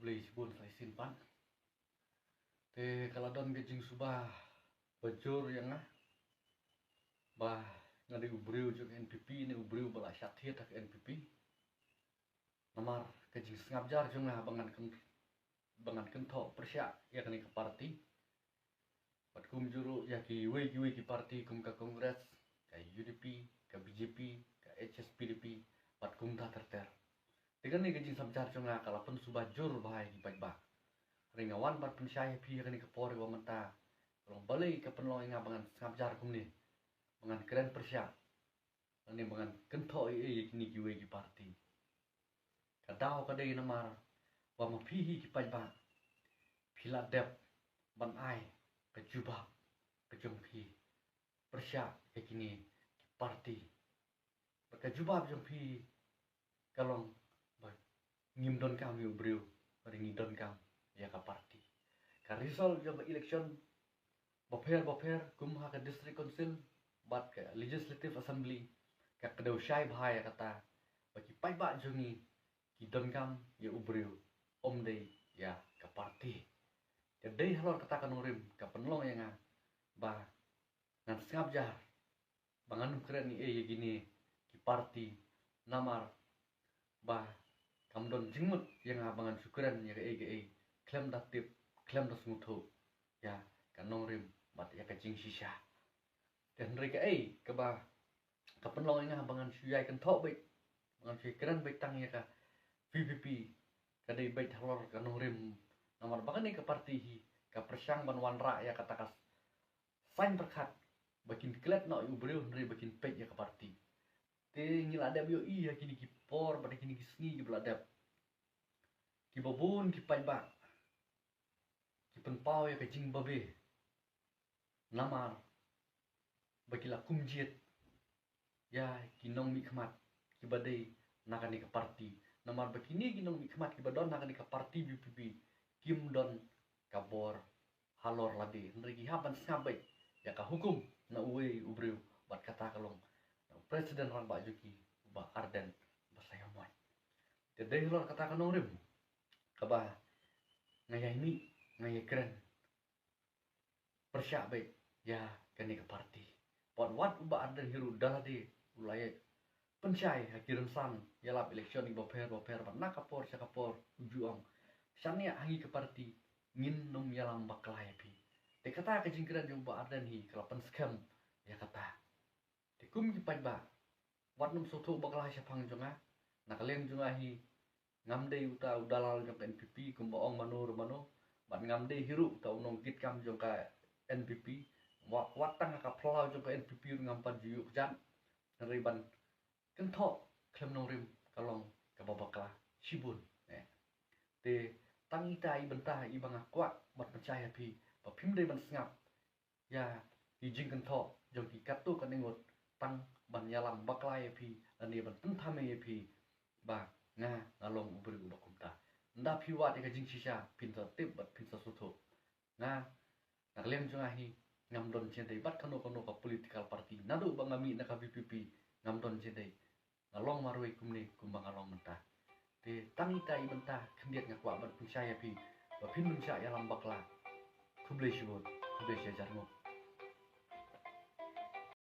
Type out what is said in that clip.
boleh sebut saya simpan. Te kalau don gejing subah bajur yang bah ngadi ubriu juk NPP ni ubriu bala syathiat ke NPP. Namar gejing sengap jar jung bangan kentho persya ya kani ke parti. Pat kum juru ya ki wei ki parti kum ka kongres ka UDP ka BJP ka HSPDP pat kum ta terter. Tiga ni gejing samcar jung kalau pun subah jur bahai ki pajba. Ringawan bat pensyai pi kani ke pori wa menta. Long balai ke penlong inga bangan sengap jar kum ni. Bangan keren persya. Ani bangan kentho kini ki wei ki parti. Kadau kadai namar wa mapihi ki pajba. Pila dep ban ai kejubah kejumpi persya ke kini ki parti. Kejubah kejumpi kalong ngimdon kami ubriu ngidon kam ya ka parti. Ka result job election boper kumha ka district council bat ka legislative assembly ka kedau syai bahaya kata bagi paiba jungi kidon kam ya ubriu omdei ya ka parti. Jadi halor kata kanurim ka penlong yang ba ngan sengap jar bangan keren ni ya gini ki parti namar ba kamdon jingmut yang bangan syukuran ya ke klaim datip klaim das mutu ya kanorim bat ya ka jing shisha dan mereka ke ba ka penlong yang bangan syai kan thok baik bangan syukuran baik tang ya ka PPP kadai baik halor kanorim namar bangan ni ke parti hi ka persyang ban wanra ya katakas sain berkat bakin klet no ubriu nri bakin pek ya ke parti te ngiladap yo ya kini ki por pada kini ki sngi ki beladap ki babun ki paiba ki penpau ya ke jing babe namar bakila kumjit ya ki nong mi khmat ki badai nakani ke parti namar bakini ki nong mi khmat ki badon nakani ke parti BPP kim don kabor halor ladi nri ki haban sabai ya ka hukum na uwe ubriu bat kata kalong presiden rang ba juki ba arden ba sayamoy te dei lor kata kanong rim kaba ngaya ini ngaya keren persya baik ya kani ke parti pot wat ba arden hiru daladi ulaya pensyai hakiran san yalap election ni boper bat nakapor sakapor ujuang sania hangi ke parti ngin nong yalam baklai pi te kata ke jingkran jong ba arden hi kalapan scam ya kata te kum ki pajba wat num soto baklai syapang jonga nakaleng jonga hi ngamde uta udalal jong NPP kum baong manur mano bat ngamde hiru ta unong git kam jong ka NPP watang ka plau jong ka NPP ngampan jiu jan riban kentho klem nong rim kalong ka babakla sibun te tangita i bentah i banga kwak mat percaya pi pa phim dei ban sngap ya i jing kentho jong ki katu kan ngot tang ban yalam baklai pi ani ban penthame pi ba nga ngalong ubri ubakumta nda phi wa de ka jing shisha pinta tip bat pinta sutho nga naklem jonga hi ngamdon chedei bat kano ka political party nadu bangami na ka BPP ngamdon chedei ngalong marui kumni kumbang ngalong mentah te tangita i bentah kendiat ngakwa bat percaya pi ba phin mun sya ya lambakla kublai shibut kublai sya jarmo